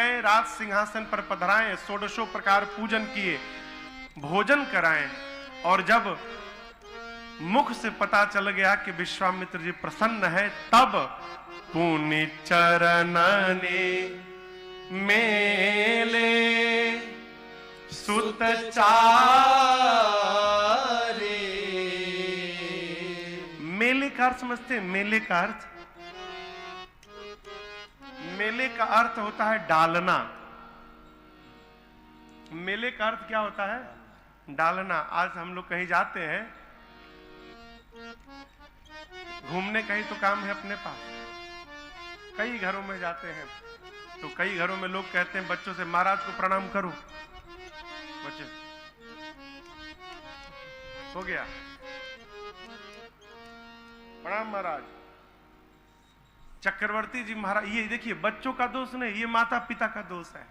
गए, राज सिंहासन पर पधराएं, षोडशों प्रकार पूजन किए, भोजन कराएं। और जब मुख से पता चल गया कि विश्वामित्र जी प्रसन्न है, तब पुनि चरणने मेले सुतचारे। मेले का अर्थ समझते हैं? मेले का अर्थ, मेले का अर्थ होता है डालना। मेले का अर्थ क्या होता है? डालना। आज हम लोग कहीं जाते हैं घूमने, कहीं तो काम है अपने पास, कई घरों में जाते हैं तो कई घरों में लोग कहते हैं बच्चों से महाराज को प्रणाम करो। बच्चे हो गया प्रणाम महाराज। चक्रवर्ती जी महाराज, ये देखिए बच्चों का दोष नहीं, ये माता पिता का दोष है।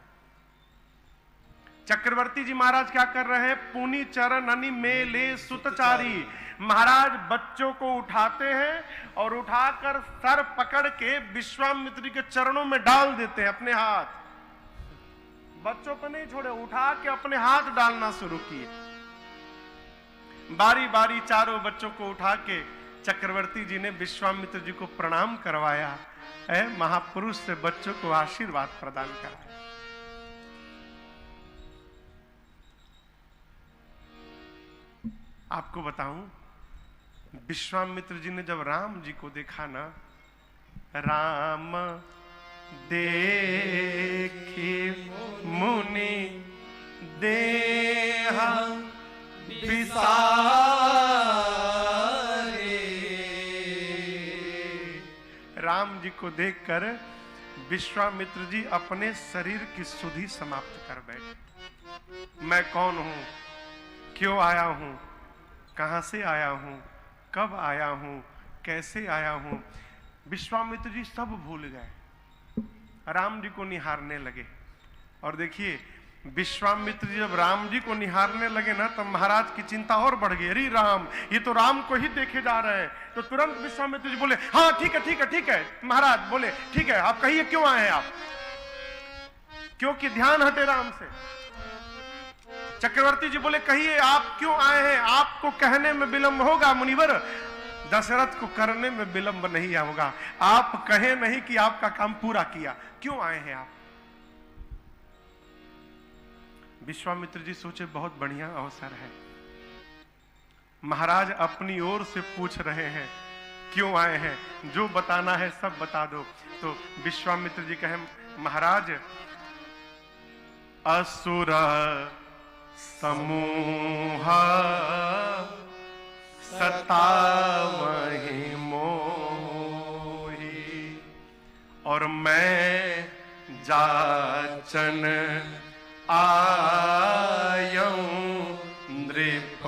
चक्रवर्ती जी महाराज क्या कर रहे हैं? पुनि चरणनि मेले सुतचारी। महाराज बच्चों को उठाते हैं और उठाकर सर पकड़ के विश्वामित्र के चरणों में डाल देते हैं अपने हाथ। बच्चों को नहीं छोड़े, उठा के अपने हाथ डालना शुरू किए। बारी बारी चारों बच्चों को उठा के चक्रवर्ती जी ने विश्वामित्र जी को प्रणाम करवाया है। महापुरुष से बच्चों को आशीर्वाद प्रदान कराया। आपको बताऊं, विश्वामित्र जी ने जब राम जी को देखा ना, राम देखे मुनि देहा विसारे। राम जी को देखकर विश्वामित्र जी अपने शरीर की सुधि समाप्त कर बैठे। मैं कौन हूं, क्यों आया हूं, कहां से आया हूं, कब आया हूं, कैसे आया हूं, विश्वामित्र जी सब भूल गए। राम जी को निहारने लगे। और देखिए विश्वामित्र जी जब राम जी को निहारने लगे ना, तो महाराज की चिंता और बढ़ गई। अरे राम, ये तो राम को ही देखे जा रहे हैं। तो तुरंत विश्वामित्र जी बोले, हाँ ठीक है ठीक है ठीक है। महाराज बोले, ठीक है, आप कहिए क्यों आए हैं आप? क्योंकि ध्यान हटे राम से। चक्रवर्ती जी बोले, कहिए आप क्यों आए हैं? आपको कहने में विलंब होगा मुनिवर, दशरथ को करने में विलंब नहीं होगा। आप कहे नहीं कि आपका काम पूरा किया, क्यों आए हैं आप? विश्वामित्र जी सोचे बहुत बढ़िया अवसर है, महाराज अपनी ओर से पूछ रहे हैं क्यों आए हैं, जो बताना है सब बता दो। तो विश्वामित्र जी कहे, महाराज असुर समूह सतावहि मोहि, और मैं जाचन आयऊं नृपतोहि।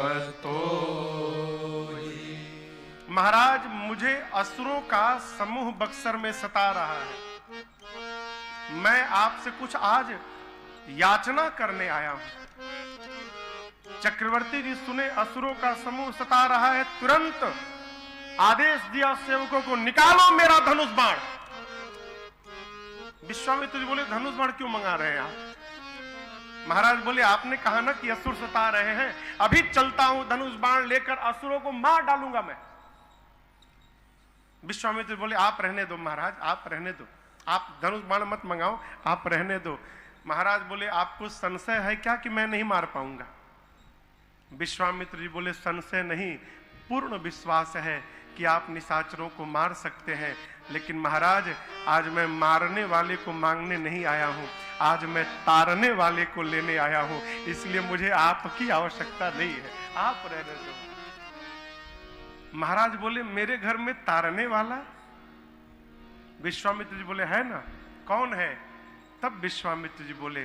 महाराज मुझे असुरों का समूह बक्सर में सता रहा है, मैं आपसे कुछ आज याचना करने आया हूं। चक्रवर्ती जी सुने असुरों का समूह सता रहा है, तुरंत आदेश दिया सेवकों को, निकालो मेरा धनुष बाण। विश्वामित्र जी बोले, धनुष बाण क्यों मंगा रहे हैं आप? महाराज बोले, आपने कहा ना कि असुर सता रहे हैं, अभी चलता हूं धनुष बाण लेकर, असुरों को मार डालूंगा मैं। विश्वामित्र बोले, आप रहने दो महाराज, आप रहने दो, आप धनुष बाण मत मंगाओ, आप रहने दो। महाराज बोले, आपको संशय है क्या कि मैं नहीं मार पाऊंगा? विश्वामित्र जी बोले, संशय नहीं, पूर्ण विश्वास है कि आप निशाचरों को मार सकते हैं। लेकिन महाराज आज मैं मारने वाले को मांगने नहीं आया हूं, आज मैं तारने वाले को लेने आया हूं, इसलिए मुझे आपकी आवश्यकता नहीं है, आप रहने दो। महाराज बोले, मेरे घर में तारने वाला? विश्वामित्र जी बोले, है ना, कौन है? तब विश्वामित्र जी बोले,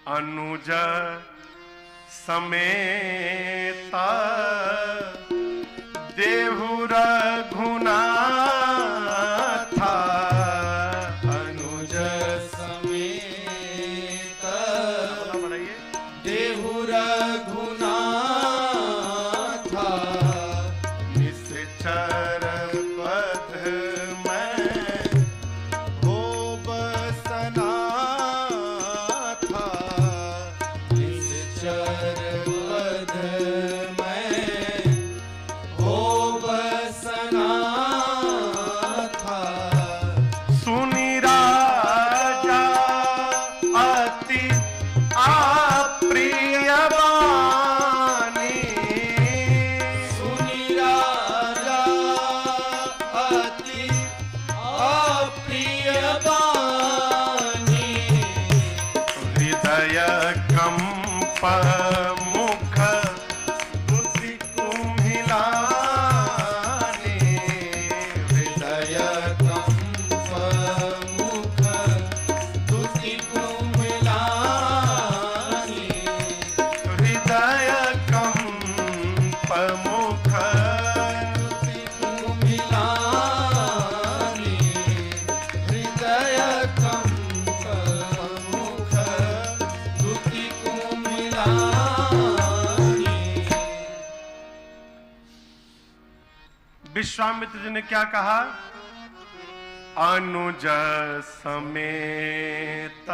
अनुज समेता देहु रघुनाथा, अनुज समेत देहु रघुनाथा, निश्चर पथ में हो बसना पमुख बुद्धि कुम्हिलाने, हृदय कंप मुख दुति कुम्हिलानि, हृदय कंप मुख दुति कुम्हिलानि, हृदय कंप मुख दुति कुम्हिलानि। विश्वामित्र जी ने क्या कहा? अनुज समेत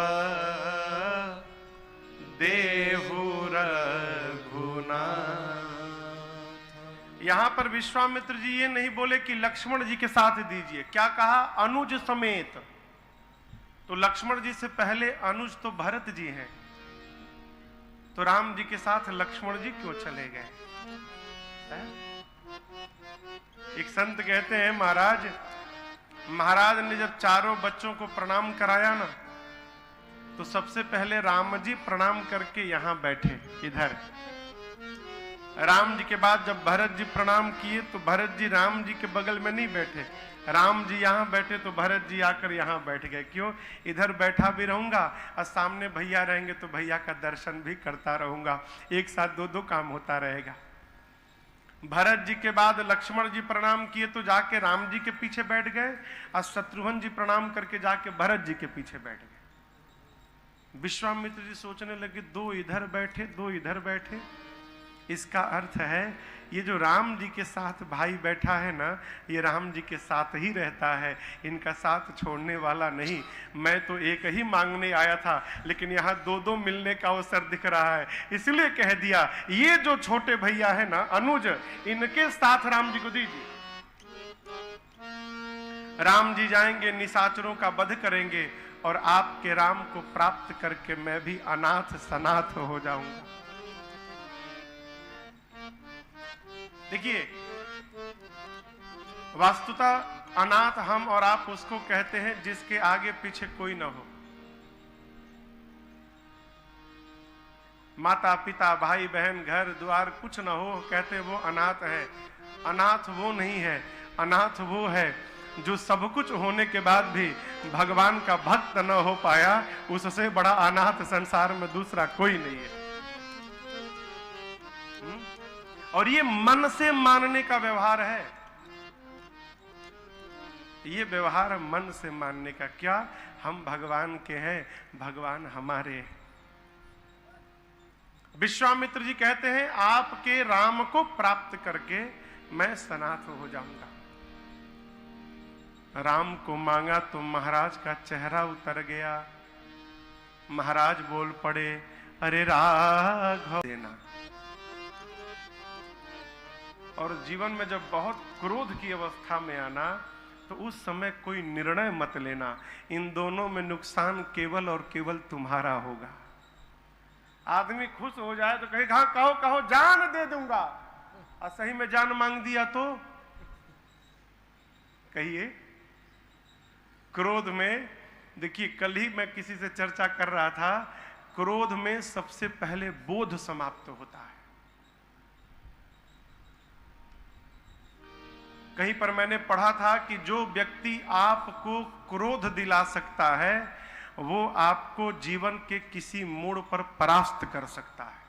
देहु रघुनाथ। यहां पर विश्वामित्र जी ये नहीं बोले कि लक्ष्मण जी के साथ दीजिए, क्या कहा? अनुज समेत। तो लक्ष्मण जी से पहले अनुज तो भरत जी हैं, तो राम जी के साथ लक्ष्मण जी क्यों चले गए? एक संत कहते हैं, महाराज ने जब चारों बच्चों को प्रणाम कराया ना, तो सबसे पहले राम जी प्रणाम करके यहां बैठे इधर। राम जी के बाद जब भरत जी प्रणाम किए तो भरत जी राम जी के बगल में नहीं बैठे, राम जी यहां बैठे तो भरत जी आकर यहां बैठ गए। क्यों? इधर बैठा भी रहूंगा और सामने भैया रहेंगे तो भैया का दर्शन भी करता रहूंगा, एक साथ दो दो काम होता रहेगा। भरत जी के बाद लक्ष्मण जी प्रणाम किए तो जाके राम जी के पीछे बैठ गए, और शत्रुघ्न जी प्रणाम करके जाके भरत जी के पीछे बैठ गए। विश्वामित्र जी सोचने लगे, दो इधर बैठे दो इधर बैठे, इसका अर्थ है ये जो राम जी के साथ भाई बैठा है ना, ये राम जी के साथ ही रहता है, इनका साथ छोड़ने वाला नहीं। मैं तो एक ही मांगने आया था, लेकिन यहाँ दो दो मिलने का अवसर दिख रहा है, इसलिए कह दिया ये जो छोटे भैया है ना अनुज, इनके साथ राम जी को दीजिए। राम जी जाएंगे, निशाचरों का वध करेंगे, और आपके राम को प्राप्त करके मैं भी अनाथ सनाथ हो जाऊंगा। देखिए, वास्तुतः अनाथ हम और आप उसको कहते हैं जिसके आगे पीछे कोई ना हो। माता पिता भाई बहन घर द्वार कुछ ना हो, कहते वो अनाथ है। अनाथ वो नहीं है, अनाथ वो है जो सब कुछ होने के बाद भी भगवान का भक्त न हो पाया, उससे बड़ा अनाथ संसार में दूसरा कोई नहीं है। और ये मन से मानने का व्यवहार है, ये व्यवहार मन से मानने का। क्या हम भगवान के हैं, भगवान हमारे हैं। विश्वामित्र जी कहते हैं आपके राम को प्राप्त करके मैं सनाथ हो जाऊंगा। राम को मांगा तो महाराज का चेहरा उतर गया। महाराज बोल पड़े, अरे राघव देना। और जीवन में जब बहुत क्रोध की अवस्था में आना, तो उस समय कोई निर्णय मत लेना, इन दोनों में नुकसान केवल और केवल तुम्हारा होगा। आदमी खुश हो जाए तो कहे हाँ कहो कहो जान दे दूंगा, और सही में जान मांग दिया तो कहिए। क्रोध में, देखिए कल ही मैं किसी से चर्चा कर रहा था, क्रोध में सबसे पहले बोध समाप्त होता है। कहीं पर मैंने पढ़ा था कि जो व्यक्ति आपको क्रोध दिला सकता है, वो आपको जीवन के किसी मोड़ पर परास्त कर सकता है।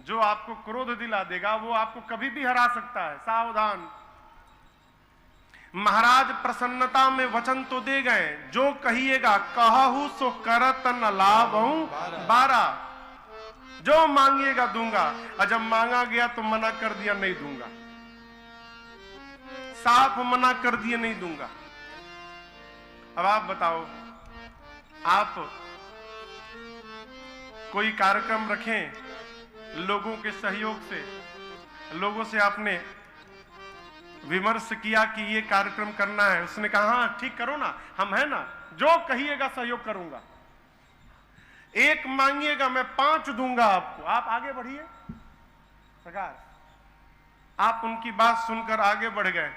जो आपको क्रोध दिला देगा वो आपको कभी भी हरा सकता है, सावधान। महाराज प्रसन्नता में वचन तो दे गए, जो कहिएगा कहूं सो करत न लाभहूं बारा, जो मांगिएगा दूंगा। और जब मांगा गया तो मना कर दिया नहीं दूंगा, साफ मना कर दिए नहीं दूंगा। अब आप बताओ, आप कोई कार्यक्रम रखें लोगों के सहयोग से, लोगों से आपने विमर्श किया कि ये कार्यक्रम करना है, उसने कहा हाँ ठीक करो ना, हम है ना, जो कहिएगा सहयोग करूंगा। एक मांगिएगा मैं 5 दूंगा आपको, आप आगे बढ़िए। सरकार, आप उनकी बात सुनकर आगे बढ़ गए,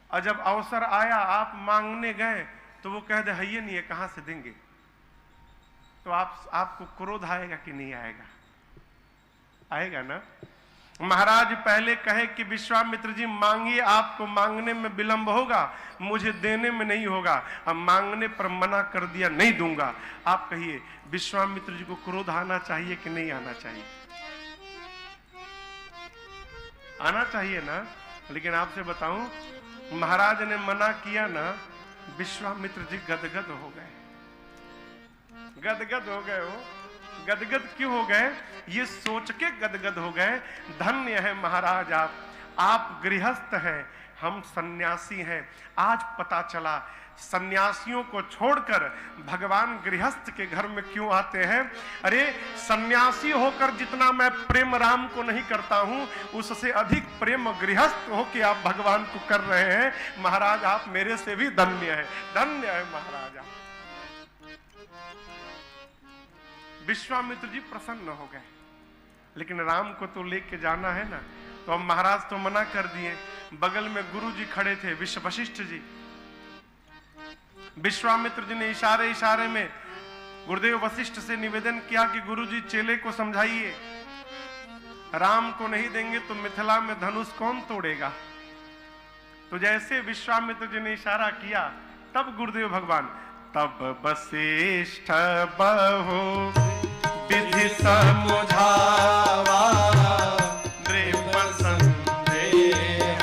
और जब अवसर आया आप मांगने गए तो वो कह दे है ये नहीं है, कहां से देंगे। तो आपको क्रोध आएगा कि नहीं आएगा? आएगा ना। महाराज पहले कहे कि विश्वामित्र जी मांगिए, आपको मांगने में विलंब होगा, मुझे देने में नहीं होगा। अब मांगने पर मना कर दिया, नहीं दूंगा। आप कहिए विश्वामित्र जी को क्रोध आना चाहिए कि नहीं आना चाहिए? आना चाहिए ना। लेकिन आपसे बताऊं, महाराज ने मना किया ना, विश्वामित्र जी गदगद हो गए। गदगद हो गए हो। गदगद क्यों हो गए? ये सोच के गदगद हो गए, धन्य है महाराज आप गृहस्थ हैं, हम सन्यासी हैं। आज पता चला सन्यासियों को छोड़कर भगवान गृहस्थ के घर में क्यों आते हैं। अरे सन्यासी होकर जितना मैं प्रेम राम को नहीं करता हूं, उससे अधिक प्रेम गृहस्थ होकर आप भगवान को कर रहे हैं। महाराज आप मेरे से भी धन्य है, धन्य है महाराज आप। विश्वामित्र जी प्रसन्न हो गए, लेकिन राम को तो लेके जाना है ना। तो अब महाराज तो मना कर दिए। बगल में गुरु जी खड़े थे, वशिष्ठ जी। विश्वामित्र जी ने इशारे इशारे में गुरुदेव वशिष्ठ से निवेदन किया कि गुरु जी चेले को समझाइए, राम को नहीं देंगे तो मिथिला में धनुष कौन तोड़ेगा। तो जैसे विश्वामित्र जी ने इशारा किया, तब गुरुदेव भगवान, तब वशिष्ठ बहु विधि समझावा, नृप संदेह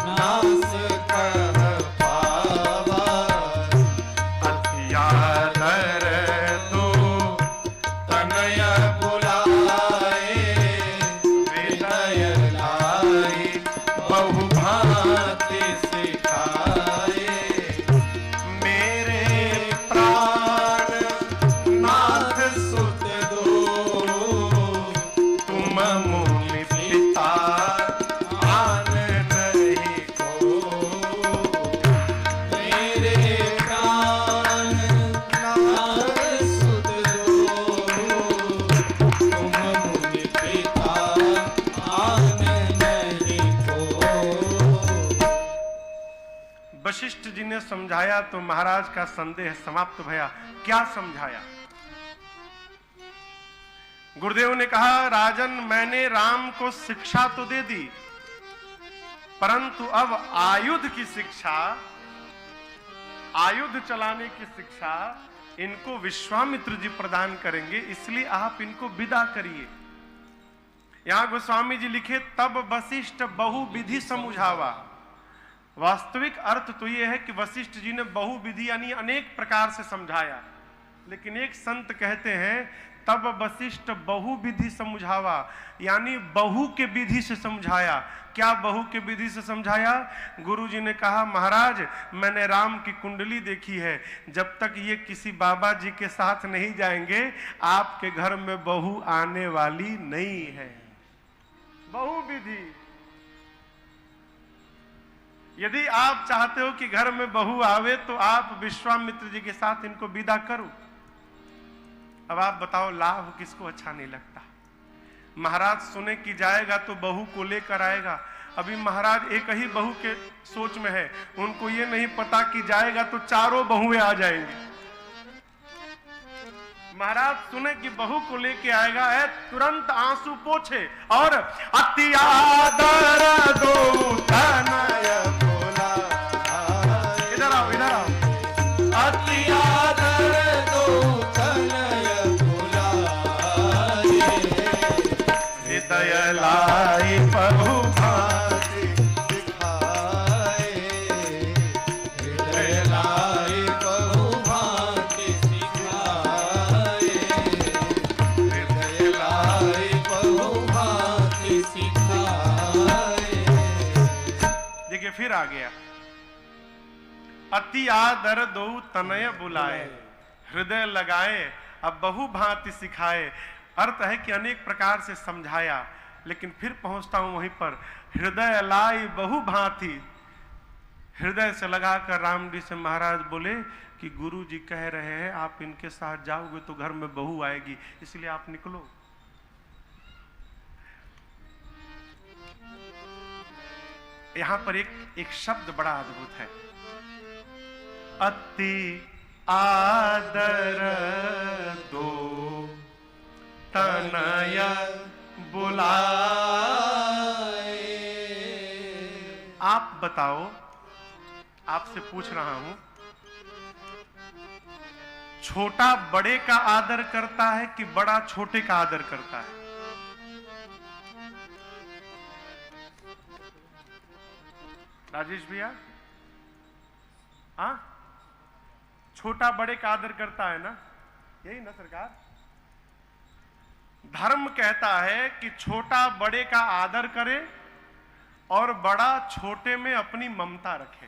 नाश कह पावा, अति आदर दो तनय बुलाए, हृदय लाई बहु भांति सिखाए, वशिष्ठ जी ने समझाया तो महाराज का संदेह समाप्त भया। क्या समझाया? गुरुदेव ने कहा, राजन मैंने राम को शिक्षा तो दे दी, परंतु अब आयुध की शिक्षा, आयुध चलाने की शिक्षा इनको विश्वामित्र जी प्रदान करेंगे, इसलिए आप इनको विदा करिए। यहां गोस्वामी जी लिखे, तब वशिष्ठ बहुविधि समझावा। वास्तविक अर्थ तो यह है कि वशिष्ठ जी ने बहुविधि यानी अनेक प्रकार से समझाया, लेकिन एक संत कहते हैं तब वशिष्ठ बहुविधि समझावा, यानी बहु के विधि से समझाया। क्या बहु के विधि से समझाया? गुरु जी ने कहा, महाराज मैंने राम की कुंडली देखी है, जब तक ये किसी बाबा जी के साथ नहीं जाएंगे आपके घर में बहू आने वाली नहीं है। बहुविधि। यदि आप चाहते हो कि घर में बहू आवे तो आप विश्वामित्र जी के साथ इनको विदा करो। अब आप बताओ लाभ किसको अच्छा नहीं लगता? महाराज सुने कि जाएगा तो बहू को लेकर आएगा। अभी महाराज एक ही बहू के सोच में है, उनको ये नहीं पता कि जाएगा तो चारों बहुएं आ जाएंगी। महाराज सुने कि बहू को लेके आएगा है, तुरंत आंसू पोछे और अति आदर दो तनय बुलाए। इधर आओ, इधर आओ। अति आदर दो तनय बुलाए, हृदय लाई बहु भांति सिखाए, हृदय लाई बहु भांति सिखाए, हृदय लाई बहु भांति सिखाए। देखिए फिर आ गया, अति आदर दो तनय बुलाए, हृदय लगाए, अब बहु भांति सिखाए। अर्थ है कि अनेक प्रकार से समझाया, लेकिन फिर पहुंचता हूं वहीं पर, हृदय लाई बहु भांति। हृदय से लगाकर राम जी से महाराज बोले कि गुरु जी कह रहे हैं आप इनके साथ जाओगे तो घर में बहू आएगी, इसलिए आप निकलो। यहां पर एक शब्द बड़ा अद्भुत है, अति आदर दो तनय बुलाए। आप बताओ, आपसे पूछ रहा हूं, छोटा बड़े का आदर करता है कि बड़ा छोटे का आदर करता है? राजेश भैया, हाँ, छोटा बड़े का आदर करता है ना? यही ना सरकार? धर्म कहता है कि छोटा बड़े का आदर करे और बड़ा छोटे में अपनी ममता रखे।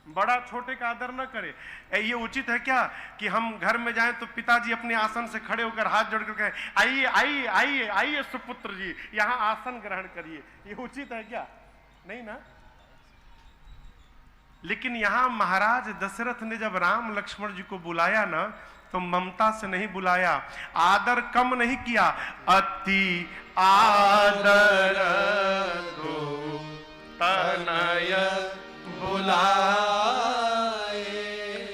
बड़ा छोटे का आदर न करे। ये उचित है क्या कि हम घर में जाएं तो पिताजी अपने आसन से खड़े होकर हाथ जोड़कर कहें, आइए आइए आइए आइए सुपुत्र जी, यहां आसन ग्रहण करिए? ये उचित है क्या? नहीं ना। लेकिन यहां महाराज दशरथ ने जब राम लक्ष्मण जी को बुलाया ना, तो ममता से नहीं बुलाया, आदर कम नहीं किया, अति आदर दो तनय बुलाए।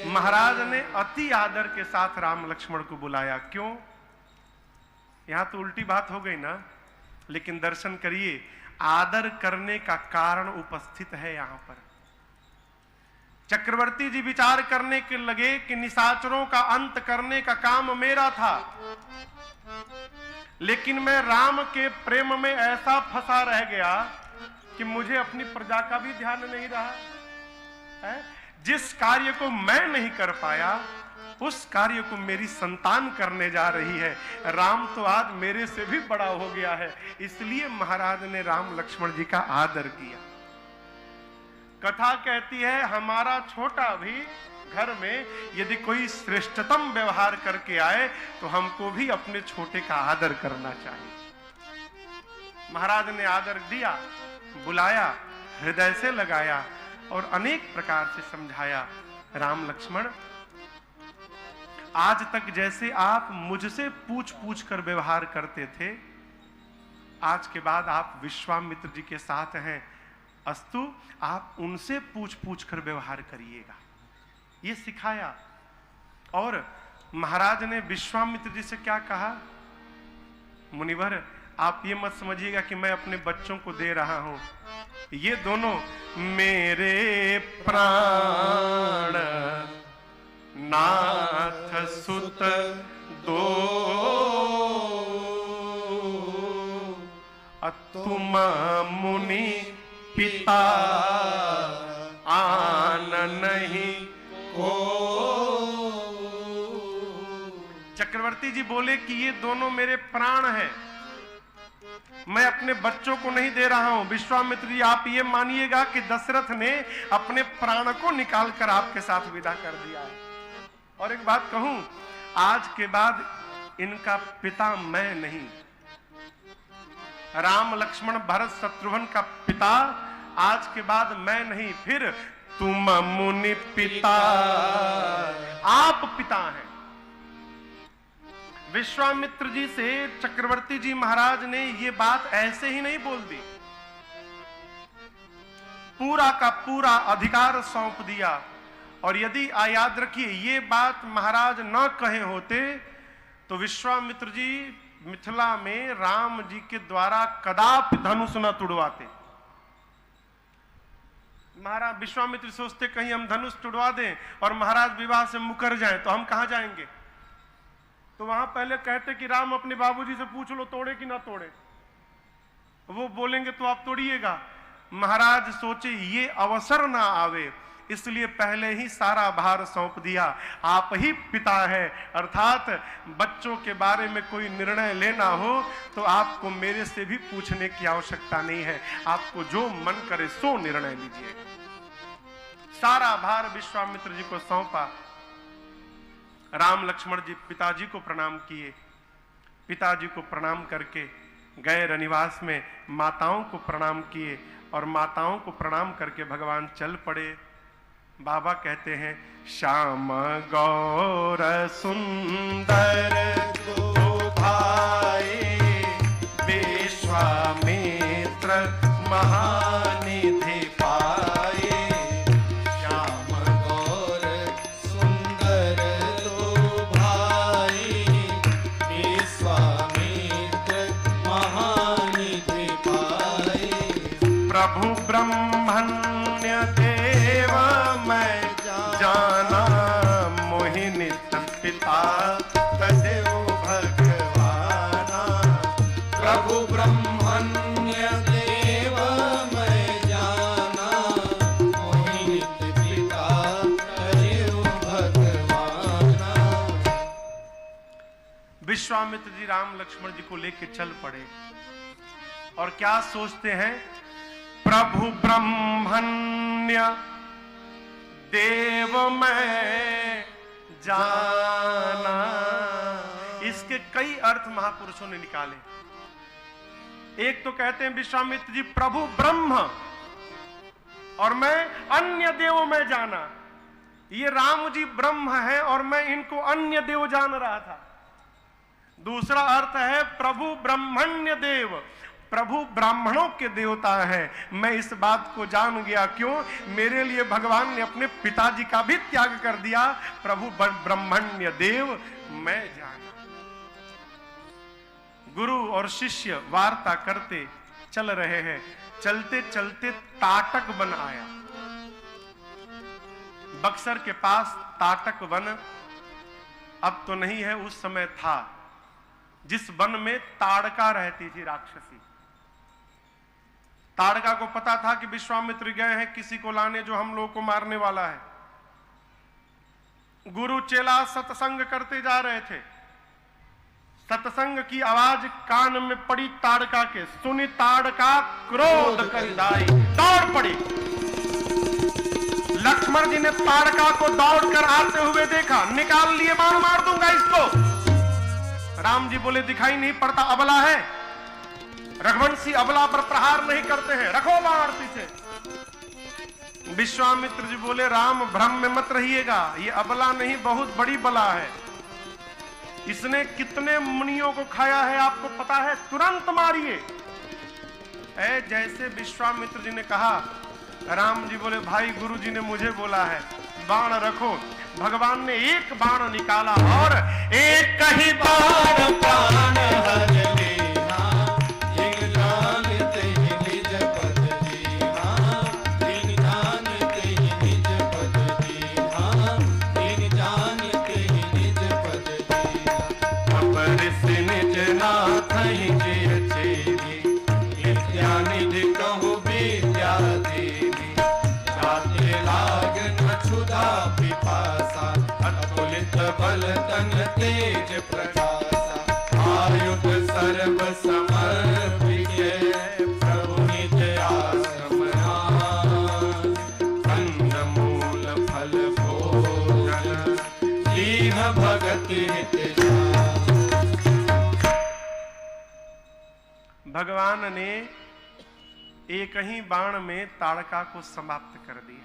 महाराज ने अति आदर के साथ राम लक्ष्मण को बुलाया। क्यों? यहां तो उल्टी बात हो गई ना, लेकिन दर्शन करिए, आदर करने का कारण उपस्थित है यहां पर। चक्रवर्ती जी विचार करने के लगे कि निशाचरों का अंत करने का काम मेरा था, लेकिन मैं राम के प्रेम में ऐसा फंसा रह गया कि मुझे अपनी प्रजा का भी ध्यान नहीं रहा है। जिस कार्य को मैं नहीं कर पाया, उस कार्य को मेरी संतान करने जा रही है। राम तो आज मेरे से भी बड़ा हो गया है, इसलिए महाराज ने राम लक्ष्मण जी का आदर किया। कथा कहती है, हमारा छोटा भी घर में यदि कोई श्रेष्ठतम व्यवहार करके आए तो हमको भी अपने छोटे का आदर करना चाहिए। महाराज ने आदर दिया, बुलाया, हृदय से लगाया और अनेक प्रकार से समझाया। राम लक्ष्मण, आज तक जैसे आप मुझसे पूछ पूछ कर व्यवहार करते थे, आज के बाद आप विश्वामित्र जी के साथ हैं, अस्तु आप उनसे पूछ पूछ कर व्यवहार करिएगा, ये सिखाया। और महाराज ने विश्वामित्र जी से क्या कहा? मुनिवर, आप ये मत समझिएगा कि मैं अपने बच्चों को दे रहा हूं, ये दोनों मेरे प्राण नाथ सुत दो, तुम मुनि पिता आन नहीं को। चक्रवर्ती जी बोले कि ये दोनों मेरे प्राण हैं, मैं अपने बच्चों को नहीं दे रहा हूं। विश्वामित्र जी, आप ये मानिएगा कि दशरथ ने अपने प्राण को निकालकर आपके साथ विदा कर दिया है। और एक बात कहूं, आज के बाद इनका पिता मैं नहीं, राम लक्ष्मण भरत शत्रुघ्न का पिता आज के बाद मैं नहीं, फिर तुम मुनि पिता, आप पिता हैं। विश्वामित्र जी से चक्रवर्ती जी महाराज ने ये बात ऐसे ही नहीं बोल दी, पूरा का पूरा अधिकार सौंप दिया। और यदि याद रखिए, ये बात महाराज न कहे होते तो विश्वामित्र जी मिथिला में राम जी के द्वारा कदापि धनुष न तुड़वाते। महाराज विश्वामित्र सोचते कहीं हम धनुष तुड़वा दें और महाराज विवाह से मुकर जाएं तो हम कहां जाएंगे। तो वहां पहले कहते कि राम अपने बाबूजी से पूछ लो तोड़े कि ना तोड़े, वो बोलेंगे तो आप तोड़िएगा। महाराज सोचे ये अवसर ना आवे, इसलिए पहले ही सारा भार सौंप दिया। आप ही पिता है, अर्थात बच्चों के बारे में कोई निर्णय लेना हो तो आपको मेरे से भी पूछने की आवश्यकता नहीं है, आपको जो मन करे सो निर्णय लीजिए। सारा भार विश्वामित्र जी को सौंपा। राम लक्ष्मण जी पिताजी को प्रणाम किए, पिताजी को प्रणाम करके गए रनिवास में, माताओं को प्रणाम किए और माताओं को प्रणाम करके भगवान चल पड़े। बाबा कहते हैं, श्याम गौर सुंदर दो भाई, विश्वामित्र महानिधि पाए। श्याम गौर सुंदर दो भाई, विश्वामित्र पिता तदेव भगवाना। प्रभु ब्रह्मण्य देव मैं जाना, मोहि नित्य पिता तदेव भगवाना। विश्वामित्र जी राम लक्ष्मण जी को लेके चल पड़े और क्या सोचते हैं, प्रभु ब्रह्मण्य देव मैं जाना। इसके कई अर्थ महापुरुषों ने निकाले। एक तो कहते हैं विश्वामित्र जी प्रभु ब्रह्म और मैं अन्य देव में जाना। ये राम जी ब्रह्म है और मैं इनको अन्य देव जान रहा था। दूसरा अर्थ है प्रभु ब्रह्मण्य देव, प्रभु ब्राह्मणों के देवता है। मैं इस बात को जान गया, क्यों? मेरे लिए भगवान ने अपने पिताजी का भी त्याग कर दिया। प्रभु ब्रह्मण्य देव मैं जाना। गुरु और शिष्य वार्ता करते चल रहे हैं। चलते चलते ताटक वन आया। बक्सर के पास ताटक वन अब तो नहीं है, उस समय था, जिस वन में ताड़का रहती थी, राक्षसी। ताड़का को पता था कि विश्वामित्र गए हैं किसी को लाने जो हम लोगों को मारने वाला है। गुरु चेला सत्संग करते जा रहे थे। सत्संग की आवाज कान में पड़ी ताड़का के। सुनी ताड़का क्रोध करिदाई, दौड़ पड़ी। लक्ष्मण जी ने ताड़का को दौड़कर आते हुए देखा, निकाल लिए बाण, मार दूंगा इसको। राम जी बोले दिखाई नहीं पड़ता, अबला है। रघुवंशी अबला पर प्रहार नहीं करते हैं, रखो बाण पीछे। विश्वामित्र जी बोले राम भ्रम में मत रहिएगा, ये अबला नहीं बहुत बड़ी बला है। इसने कितने मुनियों को खाया है आपको पता है, तुरंत मारिए। जैसे विश्वामित्र जी ने कहा, राम जी बोले भाई गुरु जी ने मुझे बोला है, बाण रखो। भगवान ने एक बाण निकाला और एक ही बाण प्राण हर लेना। जिन जानते ही निज पद दीना, जिन जानते ही निज पद दीना, जिन जानते ही निज पद दीना। अपर से निज नाथ ही जिय चेरी, विद्या निधि कहु विद्या देवी। जाते लाग न क्षुधा पिपासा, अतुलित बल तन तेज प्रकाशा। आयुध सर्व समर्पिए, प्रभु निज आश्रम आस। कंद मूल फल भोजन, दीन भगत हित जान। भगवान ने एक ही बाण में ताड़का को समाप्त कर दिया।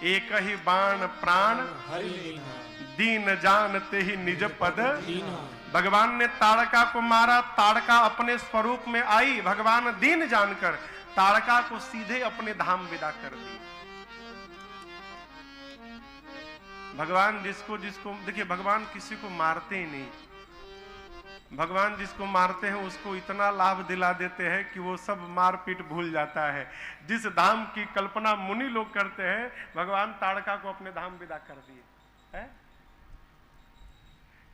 एक ही बाण प्राण हरि लेना, दीन जानते ही निज पद दीना। भगवान ने ताड़का को मारा। ताड़का अपने स्वरूप में आई। भगवान दीन जानकर ताड़का को सीधे अपने धाम विदा कर दी। भगवान जिसको देखिए, भगवान किसी को मारते ही नहीं। भगवान जिसको मारते हैं उसको इतना लाभ दिला देते हैं कि वो सब मारपीट भूल जाता है। जिस धाम की कल्पना मुनि लोग करते हैं, भगवान ताड़का को अपने धाम विदा कर दिए है?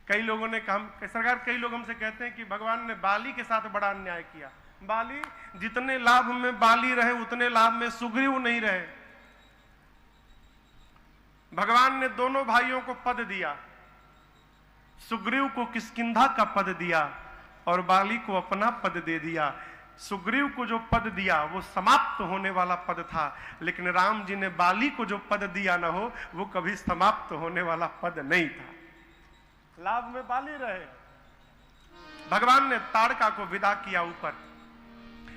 कई लोगों ने कहा, सरकार कई लोग हमसे कहते हैं कि भगवान ने बाली के साथ बड़ा अन्याय किया। बाली जितने लाभ में बाली रहे उतने लाभ में सुग्रीव नहीं रहे। भगवान ने दोनों भाइयों को पद दिया। सुग्रीव को किष्किंधा का पद दिया और बाली को अपना पद दे दिया। सुग्रीव को जो पद दिया वो समाप्त होने वाला पद था, लेकिन राम जी ने बाली को जो पद दिया ना हो वो कभी समाप्त होने वाला पद नहीं था। लाभ में बाली रहे। भगवान ने ताड़का को विदा किया ऊपर।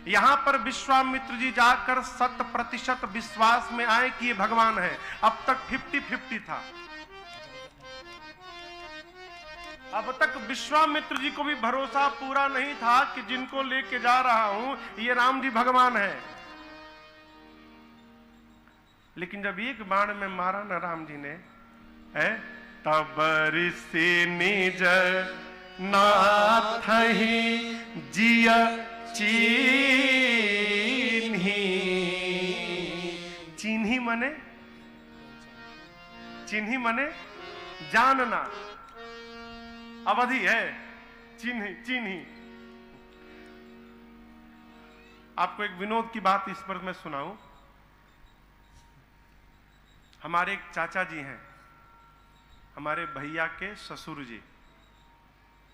यहां पर विश्वामित्र जी जाकर 100% विश्वास में आए कि ये भगवान है। अब तक 50-50 था। अब तक विश्वामित्र जी को भी भरोसा पूरा नहीं था कि जिनको लेके जा रहा हूं ये राम जी भगवान है। लेकिन जब एक बाण में मारा ना राम जी ने, तब ऋषि निज नाथ ही जिय चिन्ही मने जानना अवधि है, चिन्ह चिन्ह। आपको एक विनोद की बात इस पर मैं सुनाऊं। हमारे एक चाचा जी हैं, हमारे भैया के ससुर जी,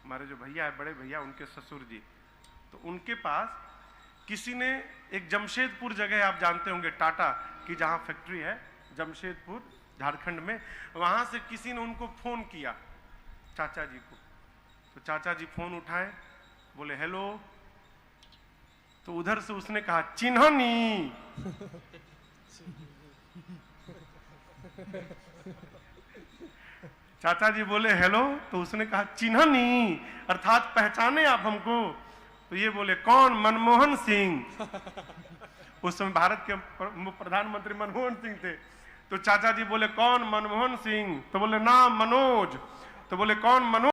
हमारे जो भैया है बड़े भैया, उनके ससुर जी। तो उनके पास किसी ने एक जमशेदपुर जगह, आप जानते होंगे टाटा की जहां फैक्ट्री है, जमशेदपुर झारखंड में, वहां से किसी ने उनको फोन किया चाचा जी को। तो चाचा जी फोन उठाए, बोले हेलो। तो उधर से उसने कहा चिन्हनी। चाचा जी बोले हेलो, तो उसने कहा चिन्हनी, अर्थात पहचाने आप हमको? तो ये बोले कौन? मनमोहन सिंह। उस समय भारत के प्रधानमंत्री मनमोहन सिंह थे। तो चाचा जी बोले कौन? मनमोहन सिंह। तो बोले नाम मनोज। तो बोले कौन मनोज?